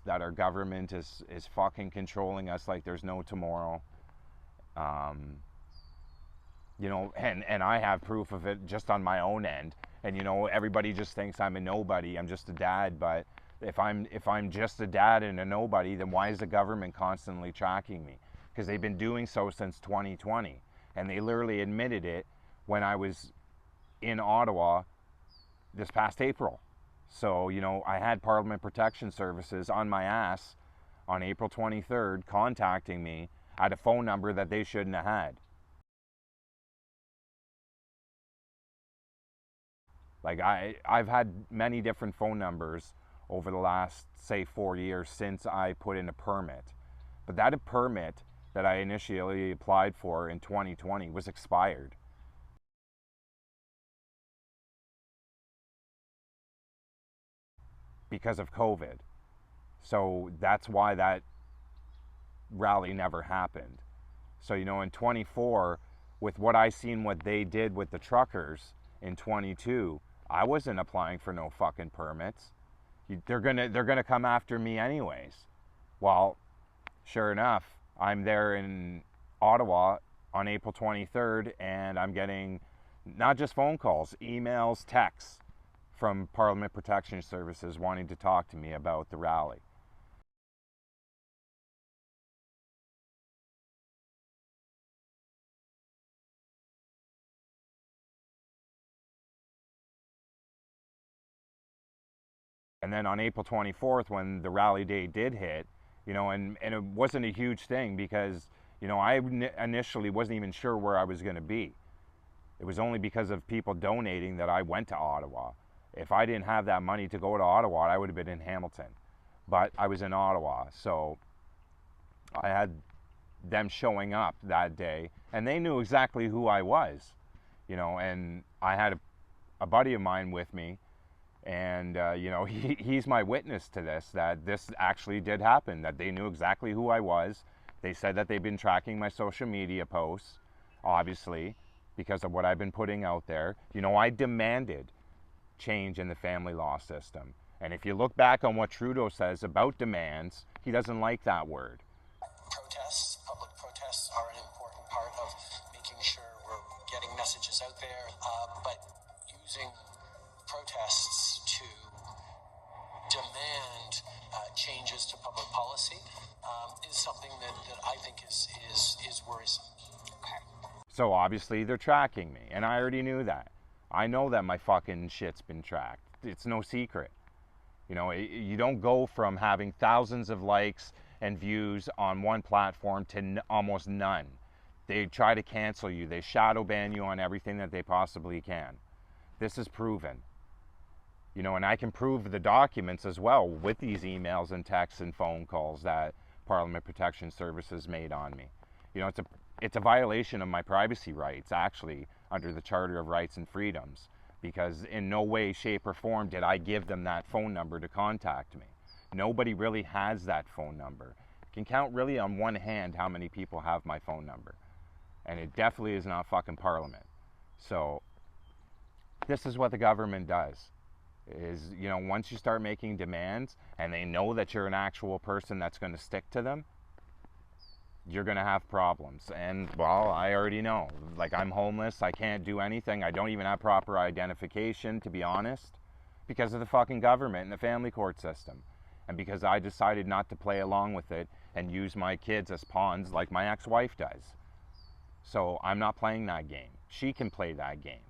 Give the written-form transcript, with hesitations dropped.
that our government is fucking controlling us like there's no tomorrow. You know, and I have proof of it just on my own end. And you know, everybody just thinks I'm a nobody. I'm just a dad, but if I'm just a dad and a nobody, then why is the government constantly tracking me? Because they've been doing so since 2020, and they literally admitted it when I was in Ottawa this past April. So, you know, I had Parliament Protection Services on my ass on April 23rd contacting me at a phone number that they shouldn't have had. Like I've had many different phone numbers over the last, say, 4 years since I put in a permit. But that permit that I initially applied for in 2020 was expired. Because of COVID. So that's why that rally never happened. So, you know, in 24, with what I seen what they did with the truckers in 22, I wasn't applying for no fucking permits. They're gonna come after me anyways. Well, sure enough, I'm there in Ottawa on April 23rd, and I'm getting not just phone calls, emails, texts from Parliament Protection Services wanting to talk to me about the rally. And then on April 24th, when the rally day did hit, you know, and it wasn't a huge thing because, you know, I initially wasn't even sure where I was going to be. It was only because of people donating that I went to Ottawa. If I didn't have that money to go to Ottawa, I would have been in Hamilton. But I was in Ottawa, so I had them showing up that day, and they knew exactly who I was, you know, and I had a buddy of mine with me, and you know, he's my witness to this, that this actually did happen, that they knew exactly who I was. They said that they've been tracking my social media posts, obviously, because of what I've been putting out there. You know, I demanded change in the family law system. And if you look back on what Trudeau says about demands, he doesn't like that word. Protests, public protests are an important part of making sure we're getting messages out there, but using protests to demand changes to public policy is something that I think is worrisome. Okay. So obviously they're tracking me, and I already knew that. I know that my fucking shit's been tracked. It's no secret. You know, you don't go from having thousands of likes and views on one platform to almost none. They try to cancel you. They shadow ban you on everything that they possibly can. This is proven. You know, and I can prove the documents as well with these emails and texts and phone calls that Parliament Protection Services made on me. You know, it's a violation of my privacy rights, actually, under the Charter of Rights and Freedoms, because in no way, shape, or form did I give them that phone number to contact me. Nobody really has that phone number. You can count really on one hand how many people have my phone number. And it definitely is not fucking Parliament. So this is what the government does. Is, you know, once you start making demands and they know that you're an actual person that's going to stick to them, you're going to have problems. And, well, I already know. Like, I'm homeless. I can't do anything. I don't even have proper identification, to be honest, because of the fucking government and the family court system. And because I decided not to play along with it and use my kids as pawns like my ex-wife does. So I'm not playing that game. She can play that game.